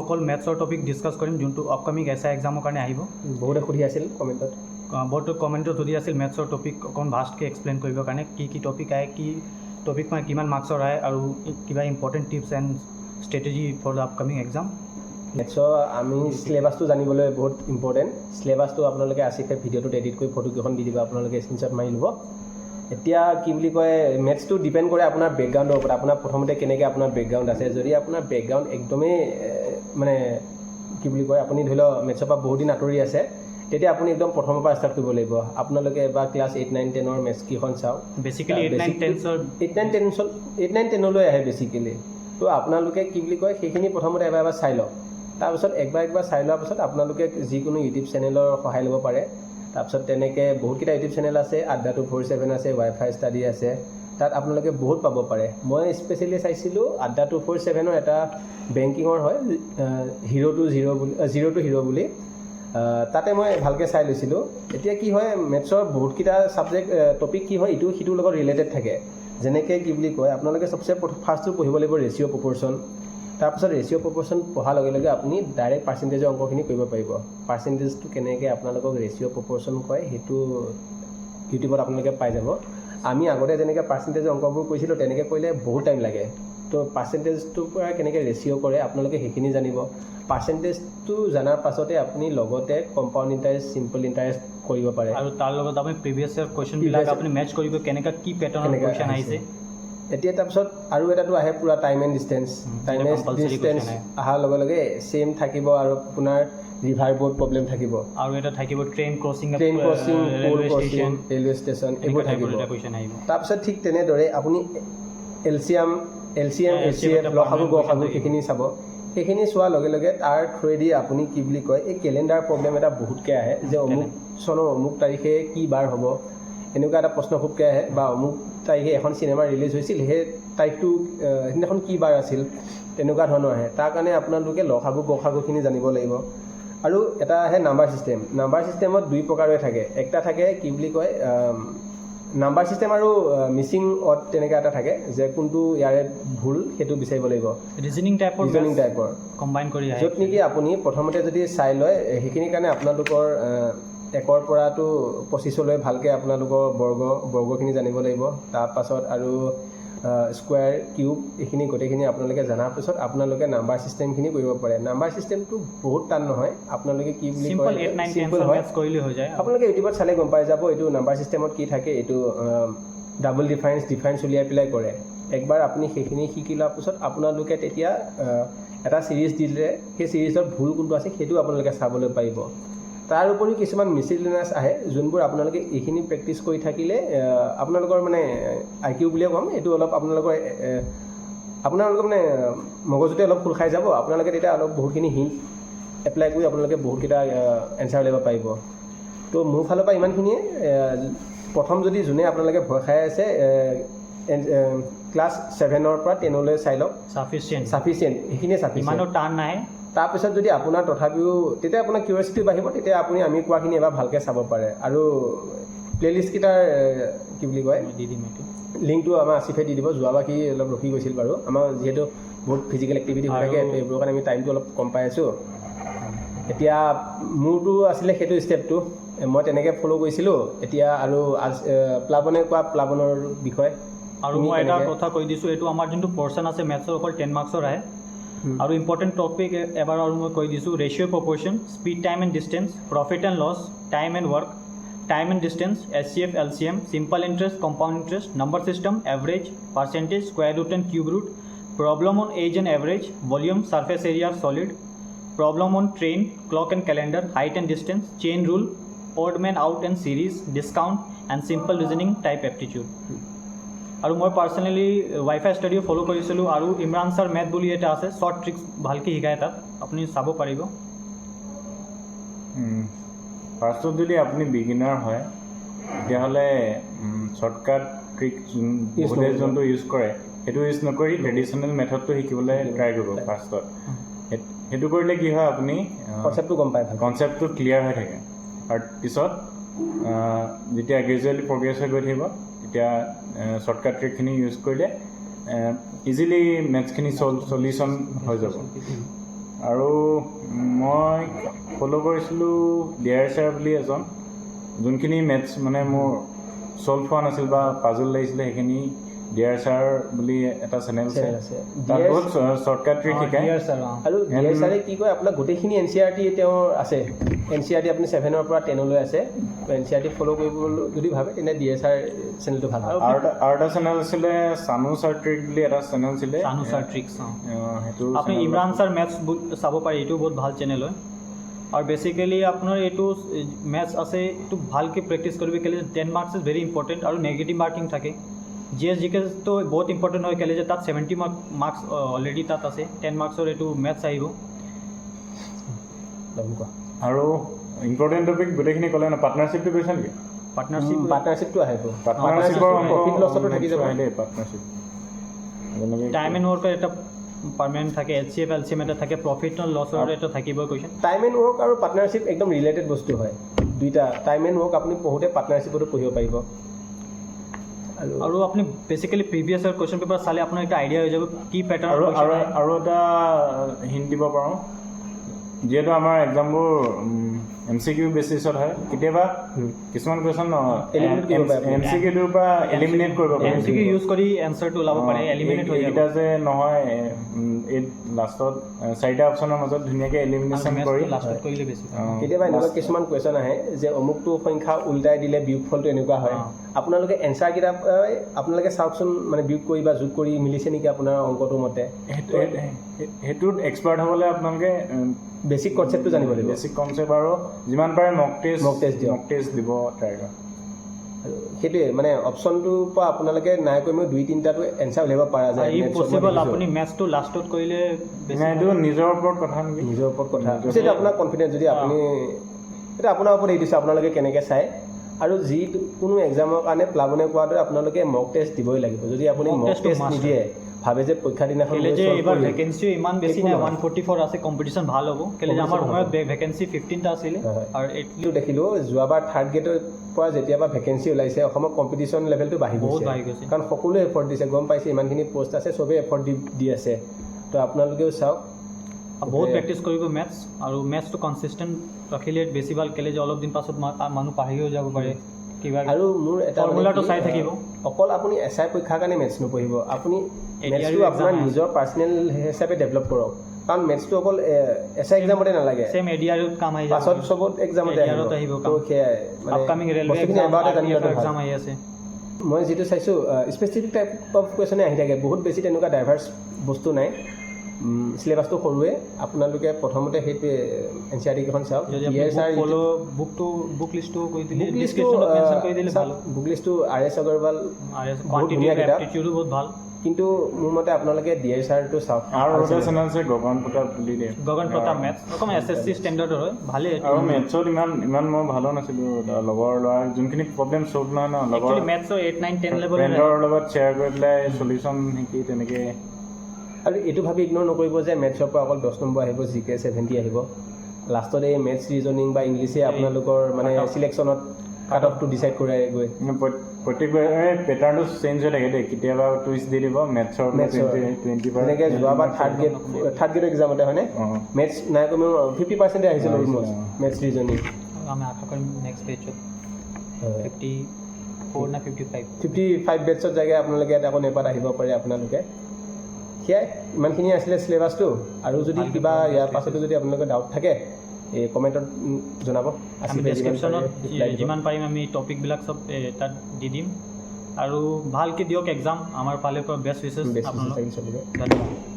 অকল মেথছৰ topic discuss কৰিম যোনটো আপকামিং এছআই এক্সামৰ কাৰণে আহিব। বহুতে সুধি আছিল কমেণ্টত, বহুতো কমেণ্টত সুধি আছিল মেথছৰ টপিক অকণ ভাষ্টকৈ এক্সপ্লেইন কৰিবৰ কাৰণে কি টপিক আহে, কি টপিক মানে কিমান মাৰ্কছৰ আহে আৰু কিবা important tips and strategy for the upcoming exam. মেথছৰ আমি চিলেবাছটো জানিবলৈ বহুত ইম্পৰ্টেণ্ট। চিলেবাছটো আপোনালোকে আছিফে ভিডিঅ'টোত এডিট কৰি ফটোকেইখন দি দিব, আপোনালোকে স্ক্ৰীনশ্বট মাৰি ল'ব। এতিয়া কি বুলি কয়, মেথছটো ডিপেণ্ড কৰে আপোনাৰ বেকগ্ৰাউণ্ডৰ ওপৰত, আপোনাৰ প্ৰথমতে কেনেকৈ আপোনাৰ বেকগ্ৰাউণ্ড আছে। যদি আপোনাৰ বেকগ্ৰাউণ্ড একদমেই মানে কি বুলি কয়, আপুনি ধৰি লওক মেথছৰ পৰা বহুত দিন আঁতৰি আছে, তেতিয়া আপুনি একদম প্ৰথমৰ পৰা ষ্টাৰ্ট কৰিব লাগিব। আপোনালোকে এবাৰ ক্লাছ 8, 9, 10ৰ মেথছকেইখন চাওক। বেচিকেলি 8, 9, 10লৈ আহে বেচিকেলি। তো আপোনালোকে কি বুলি কয়, সেইখিনি প্ৰথমতে এবাৰ চাই লওক। তাৰপিছত একবাৰ চাই লোৱাৰ পিছত আপোনালোকে যিকোনো ইউটিউব চেনেলৰ সহায় ল'ব পাৰে। তাৰপিছত তেনেকৈ বহুতকেইটা ইউটিউব চেনেল আছে, আড্ডা 247 আছে, ৱাইফাই ষ্টাডি আছে, তাত আপোনালোকে বহুত পাব পাৰে। মই স্পেচিয়েলি চাইছিলোঁ আড্ডা 247ৰ এটা বেংকিঙৰ হয়, জিৰ' টু হিৰ' বুলি, তাতে মই ভালকৈ চাই লৈছিলোঁ। এতিয়া কি হয়, মেথছৰ বহুতকেইটা ছাবজেক্ট টপিক কি হয়, ইটো সিটোৰ লগত ৰিলেটেড থাকে। যেনেকৈ কি বুলি কয়, আপোনালোকে চবচে ফাৰ্ষ্টটো পঢ়িব লাগিব ৰেচিঅ' প্ৰপ'ৰ্শ্যন। তাৰপিছত ৰেচিঅ' প্ৰপ'ৰ্শ্যন পঢ়াৰ লগে লগে আপুনি ডাইৰেক্ট পাৰ্চেণ্টেজৰ অংকখিনি কৰিব পাৰিব। পাৰ্চেণ্টেজটো কেনেকৈ আপোনালোকক ৰেচিঅ' প্ৰপ'ৰ্শ্যন কয় সেইটো ইউটিউবত আপোনালোকে পাই যাব। আমি আগতে যেনেকৈ পাৰ্চেণ্টেজৰ অংকবোৰ কৰিছিলোঁ তেনেকৈ কৰিলে বহুত টাইম লাগে। তো পাৰ্চেণ্টেজটোৰ পৰা কেনেকৈ ৰেচিঅ' কৰে আপোনালোকে সেইখিনি জানিব। পাৰ্চেণ্টেজটো জনাৰ পাছতে আপুনি লগতে কম্পাউণ্ড ইণ্টাৰেষ্ট, চিম্পল ইণ্টাৰেষ্ট কৰিব পাৰে। আৰু তাৰ লগত আপুনি প্ৰিভিয়াছ ইয়াৰ কুৱেশ্যনবিলাক আপুনি মেটচ কৰিব, কেনেকৈ কি পেটাৰ্ণৰ কুৱেশ্যন আহিছে। এতিয়া তাৰপিছত আৰু এটাটো আহে পূৰা time and distance. Time and distance অহাৰ লগে লগে ছেইম থাকিব আৰু আপোনাৰ ৰিভাৰ বোৰ্ড প্ৰব্লেম থাকিব। আৰু এটা থাকিব ট্ৰেইন ক্ৰছিং, ৰেলৱে ষ্টেচন, এইবোৰ থাকিব। তাৰপিছত ঠিক তেনেদৰে আপুনি এলচিএম, HCF, লসাগু, গসাগু সেইখিনি চাব। সেইখিনি চোৱাৰ লগে লগে তাৰ থ্ৰুৱেদি আপুনি কি বুলি কয়, এই কেলেণ্ডাৰ প্ৰব্লেম এটা বহুতকৈ আহে যে অমুক চনৰ অমুক তাৰিখে কি বাৰ হ'ব, এনেকুৱা এটা প্ৰশ্ন খুবকৈ আহে। বা অমুক তাৰিখে এখন চিনেমা ৰিলিজ হৈছিল, সেই তাৰিখটো সেইদিনাখন কি বাৰ আছিল, তেনেকুৱা ধৰণৰ আহে। তাৰ কাৰণে আপোনালোকে লসাগু গসাগুখিনি জানিব লাগিব। আৰু এটা আহে নাম্বাৰ ছিষ্টেম। নাম্বাৰ ছিষ্টেমত দুই প্ৰকাৰৰে থাকে। একটা থাকে কি বুলি কয়, নাম্বাৰ ছিষ্টেম আৰু মিচিং অড তেনেকৈ এটা থাকে, যে কোনটো ইয়াৰে ভুল সেইটো বিচাৰিব লাগিব। ৰিজনিং টাইপৰ কম্বাইন কৰি আহে, য'ত নেকি আপুনি প্ৰথমতে যদি চাই লয়, সেইখিনিৰ কাৰণে আপোনালোকৰ 1ৰ পৰাটো 25লৈ ভালকৈ আপোনালোকৰ বৰ্গখিনি জানিব লাগিব। তাৰপাছত আৰু স্কুৱেৰ, কিউব, এইখিনি গোটেইখিনি আপোনালোকে জনাৰ পিছত আপোনালোকে নাম্বাৰ ছিষ্টেমখিনি কৰিব পাৰে। নাম্বাৰ ছিষ্টেমটো বহুত টান নহয়, আপোনালোকে কি বুলি কয় চিম্পল হয়, আপোনালোকে ইউটিউবত চালে গম পাই যাব এইটো নাম্বাৰ ছিষ্টেমত কি থাকে। এইটো ডাবল ডিফাৰেঞ্চ উলিয়াই পেলাই কৰে। একবাৰ আপুনি সেইখিনি শিকি লোৱাৰ পিছত আপোনালোকে তেতিয়া এটা ছিৰিজ দিলে সেই ছিৰিজত ভুল কোনটো আছে সেইটো আপোনালোকে চাবলৈ পাৰিব। তাৰ উপৰিও কিছুমান মিছলিনিয়াছ আহে, যোনবোৰ আপোনালোকে এইখিনি প্ৰেক্টিচ কৰি থাকিলে আপোনালোকৰ মানে IQ বুলিয়ে ক'ম, এইটো অলপ আপোনালোকৰ মানে মগজুতে অলপ খোল খাই যাব। আপোনালোকে তেতিয়া অলপ বহুতখিনি হিণ্ট এপ্লাই কৰি আপোনালোকে বহুতকেইটা এনচাৰ উলিয়াব পাৰিব। তো মোৰ ফালৰ পৰা ইমানখিনিয়ে। প্ৰথম যদি যোনে আপোনালোকে ভয় খাই আছে, ক্লাছ 7ৰ পৰা 10লৈ চাই লওক, চাফিচিয়েণ্ট, সেইখিনিয়ে চাফিচিয়েণ্ট, টান নাহে। তাৰপিছত যদি আপোনাৰ তথাপিও তেতিয়া আপোনাৰ কিউৰিয়চিটি বাঢ়িব, তেতিয়া আপুনি আমি কোৱাখিনি এবাৰ ভালকৈ চাব পাৰে। আৰু প্লে'লিষ্টকেইটাৰ কি বুলি কয় লিংকটো আমাৰ আছিফে দি দিব। যোৱাবাৰ সি অলপ ৰখি গৈছিল বাৰু, আমাৰ যিহেতু বহুত ফিজিকেল এক্টিভিটি হৈ থাকে, এইবোৰৰ কাৰণে আমি টাইমটো অলপ কম পাই আছোঁ। এতিয়া মোৰতো আছিলে সেইটো ষ্টেপটো, মই তেনেকৈ ফ'ল' কৰিছিলোঁ। এতিয়া আৰু প্লাৱনে কোৱা প্লাৱনৰ বিষয়ে। আৰু মই এটা কথা কৈ দিছোঁ, এইটো আমাৰ যোনটো পৰ্চন আছে মেথছৰ অকল 10 মাৰ্কছৰ আহে। আৰু ইম্পৰ্টেণ্ট টপিক এবাৰ আৰু মই কৈ দিছোঁ, ratio' proportion, speed, time and distance, profit and loss, time and work, time and distance, HCF, LCM, simple interest, compound interest, number system, average, percentage, square root and cube root, problem on age and average, volume, surface area solid, problem on train, clock and calendar, height and distance, chain rule, odd man out and series, discount and simple reasoning type aptitude. আৰু মই personally wifi ষ্টাডিও follow' কৰিছিলোঁ। আৰু Imran sir math বুলি এটা আছে, short tricks ভালকৈ শিকায়, তাত আপুনি চাব পাৰিব। ফাৰ্ষ্টত যদি আপুনি বিগিনাৰ হয়, তেতিয়াহ'লে শ্বৰ্টকাট ট্ৰিক বহুতে যোনটো ইউজ কৰে সেইটো ইউজ নকৰি ট্ৰেডিশ্যনেল মেথডটো শিকিবলৈ ট্ৰাই কৰিব ফাৰ্ষ্টত। সেইটো কৰিলে কি হয়, আপুনি কনচেপ্টটো গম পায়, কনচেপ্টটো ক্লিয়াৰ হৈ থাকে। আৰু পিছত যেতিয়া গ্ৰেজুৱেলি প্ৰগ্ৰেছ হৈ গৈ থাকিব, তেতিয়া শ্বৰ্টকাট ট্ৰিকখিনি ইউজ কৰিলে ইজিলি মেথছখিনি চলিউশ্যন হৈ যাব। আৰু মই ফ'ল' কৰিছিলোঁ ডিয়াৰ ছাৰ বুলি এজন, যোনখিনি মেথছ মানে মোৰ ছল্ভ হোৱা নাছিল বা পাজল লাগিছিলে সেইখিনি ডিয়াৰ ছাৰ বুলি এটা চেনেল আছে, তাত বহুত শ্বৰ্টকাট ট্ৰিক শিকায়। আৰু ডিয়াৰ ছাৰে কি কয় আপোনাক গোটেইখিনি NCERT তেওঁৰ আছে, NCERT আপুনি 7ৰ পৰা 10লৈ আছে, NCERT ফ'ল' কৰিবলৈ যদি ভাবে তেনে ডিয়াৰ ছাৰ চেনেলটো ভাল। আৰু এটা চেনেল আছিলে চানু ছাৰ ট্ৰিক বুলি এটা চেনেল আছিলে, চানু ছাৰ ট্ৰিক্স। সেইটো আপুনি ইমৰান ছাৰ মেথছ চাব পাৰে, এইটো বহুত ভাল চেনেল হয়। আৰু বেচিকেলি আপোনাৰ এইটো মেথছ আছে, এইটো ভালকৈ প্ৰেক্টিছ কৰিব কেলে 10 মাৰ্কছ ইজ ভেৰি ইম্পৰ্টেণ্ট আৰু নেগেটিভ মাৰ্কিং থাকে। GSGKটো বহুত ইম্পৰ্টেণ্ট হয় কেলে যে তাত 70 মাৰ্কছ অলৰেডি তাত আছে, 10 মাৰ্কছৰ এইটো মেথছ আহিব। আৰু ইম্পৰ্টেণ্ট টপিক গোটেইখিনি ক'লে ন, পাৰ্টনাৰশ্বিপটো কৈছে নেকি? পাৰ্টনাৰশ্বিপটো আহিব, পাৰ্টনাৰশ্বিপৰ প্ৰফিট লছতো থাকি যাব। পাৰ্টনাৰশ্বিপ টাইম এণ্ড ৱৰ্কৰ এটা পাৰ্মানেণ্ট থাকে, HCF LCM এটা থাকে, প্ৰফিট এণ্ড লছৰ এটা থাকিব কুৱেশ্যন। টাইম এণ্ড ৱৰ্ক আৰু পাৰ্টনাৰশ্বিপ একদম ৰিলেটেড বস্তু হয় দুইটা। টাইম এণ্ড ৱৰ্ক আপুনি পঢ়োঁতে পাৰ্টনাৰশ্বিপতো পঢ়িব পাৰিব। আৰু আপুনি basically previous year question paper চালে আপোনাৰ এটা আইডিয়া হৈ যাব কি পেটাৰ্ণ। আৰু এটা হিণ্ট দিব পাৰোঁ, যিহেতু আমাৰ এক্সামবোৰ MCQ বেচিছত হয়, কেতিয়াবা কিছুমান কুৱেশ্যন MCQটোৰ পৰা এলিমিনেট কৰিব পাৰে। MCQ ইউজ কৰি এনচাৰটো ওলাব পাৰে, এলিমিনেট হৈ যাব। এইকেইটা যে নহয় এই লাষ্টত 4টা অপশ্যনৰ মাজত ধুনীয়াকৈ এলিমিনেশ্যন কৰি লাষ্টত কৰিলে বেছি। কেতিয়াবা এনেকুৱা কিছুমান কুৱেশ্যন আহে যে অমুকটো সংখ্যা উল্টাই দিলে বিয়োগফলটো এনেকুৱা হয়। আপোনালোকে এনচাৰকেইটা আপোনালোকে চাওকচোন, মানে বিয়োগ কৰি বা যোগ কৰি মিলিছে নেকি আপোনাৰ অংকটোৰ মতে। সেইটোত এক্সপাৰ্ট হ'বলৈ আপোনালোকে বেছিক কনচেপ্টটো জানিব লাগিব। বেছিক কনচেপ্ট আৰু যিমান পাৰে মক টেষ্ট দিব ট্ৰাই কৰক। আৰু সেইটোৱে মানে অপশ্যনটোৰ পৰা আপোনালোকে নাই কৰি মই 2-3টাটো এনচাৰ উলিয়াব পৰা যায়। পচিবল আপুনি মেথছটো লাষ্টত কৰিলে এইটো নিজৰ ওপৰত কথা নেকি? নিজৰ ওপৰত কথা, সেইটো আপোনাৰ কনফিডেঞ্চ। যদি আপুনি এটা আপোনাৰ ওপৰত এৰি দিছোঁ আপোনালোকে কেনেকৈ চায়। আৰু যি কোনো এক্সামৰ কাৰণে প্লাবনে কোৱাৰ দৰে আপোনালোকে মক টেষ্ট দিবই লাগিব। যদি আপুনি মক টেষ্ট নিদিয়ে ভাবে যে পৰীক্ষা দিনাখন যে এইবাৰ ভেকেঞ্চিও ইমান বেছি নাই, 144 আছে, কম্পিটিশ্যন ভাল হ'ব। কেলে আমাৰ সময়ত ভেকেঞ্চি 15টা আছিলে। আৰু এইটো দেখিলোঁ যোৱাবাৰ 3rd গ্ৰেডৰ পৰা যেতিয়াবা ভেকেঞ্চি ওলাইছে অসমত কম্পিটিশ্যন লেভেলটো বাঢ়ি গৈছে, কাৰণ সকলোৱে এফৰ্ট দিছে, গম পাইছে ইমানখিনি পষ্ট আছে, চবেই এফৰ্ট দি আছে। তো আপোনালোকেও চাওক, বহুত প্ৰেক্টিছ কৰিব মেথছ, আৰু মেথছটো কনচিষ্টেণ্ট ৰাখিলে বেছি ভাল। কেলে যে অলপ দিন পাছত মানুহ পাহৰিও যাব পাৰে কিবা। আৰু মোৰ এটা ফৰ্মুলাটো চাই থাকিব। অকল আপুনি SI পৰীক্ষাৰ কাৰণে মেথছ নপঢ়িব, আপুনি মেথছটো আপোনাৰ নিজৰ পাৰ্চনেল হিচাপে ডেভেলপ কৰক। কাৰণ মেথছটো অকল SI এক্সামতে নালাগে, চেম এডিআৰত কাম আহি যাব, পাছত চবত এক্সামতে আহিব। তো সেয়াই আপকামিং ৰেলৱে এক্সাম আহি আছে। মই যিটো চাইছোঁ স্পেচিফিক টাইপ অফ কুৱেশ্যনে আহি থাকে, বহুত বেছি তেনেকুৱা ডাইভাৰ্ছ বস্তু নাই। চিলেবাছটো সৰুৱে, আপোনালোকে প্ৰথমতে সেইটোৱে NCERT কেইখন চাওক। বুক লিষ্টটো RS আগৰৱাল বহুত ধুনীয়া কিতাপ, বহুত ভাল। কিন্তু মোৰ মতে আপোনালোকে ডিয়াৰ ছাৰটো চাওক। আৰু এটা চেনেল আছে গগন প্ৰতাপ বুলি দিয়ে, গগন প্ৰতাপ মেথছ অকণমান SSC ষ্টেণ্ডাৰ্ডৰ হয়, ভালেই। আৰু মেথছত ইমান মই ভালো নাছিলোঁ। লগৰ ল'ৰা যোনখিনি প্ৰব্লেম চল্ভ নহয় ন, লগৰ মেথছৰ 8, 9, 10 লেভেলৰ লগত শ্বেয়াৰ কৰি পেলাই চলিউশ্যন শিকি তেনেকৈ। আৰু এইটো ভাবি ইগন'ৰ নকৰিব যে মেথছৰ পৰা অকল 10 নম্বৰ আহিব, GK 70 আহিব। লাষ্টত এই মেথছ ৰিজনিং বা ইংলিছে আপোনালোকৰ মানে চিলেকশ্যনত কাট অফটো ডিচাইড কৰাই গৈ। প্ৰত্যেকবাৰে পেটাৰ্ণটো চেঞ্জ হৈ থাকে দেই, কেতিয়াবা টুইষ্ট দি দিব মেথছৰ 20%। তেনেকৈ যোৱাবাৰ 3rd গ্ৰেড এক্সামতে হয়নে মেথছ নাই কমেও 50% আহিছিল অলমষ্ট মেথছ ৰিজনিং। আমি আশা কৰিম নেক্সট বেটছত 54 না 55 বেটছত জেগাই আপোনালোকে এটা আকৌ নেপাত আহিব পাৰে আপোনালোকে। সেয়াই ইমানখিনি আছিলে চিলেবাছটো। আৰু যদি কিবা ইয়াৰ পাছতো যদি আপোনালোকৰ ডাউট থাকে এই কমেণ্টত জনাব। ডেছক্ৰিপশ্যনত যিমান পাৰিম আমি টপিকবিলাক চব তাত দি দিম। আৰু ভালকৈ দিয়ক এক্সাম, আমাৰ ফালৰ পৰা বেষ্ট উইচেছ আপোনালোক। ধন্যবাদ।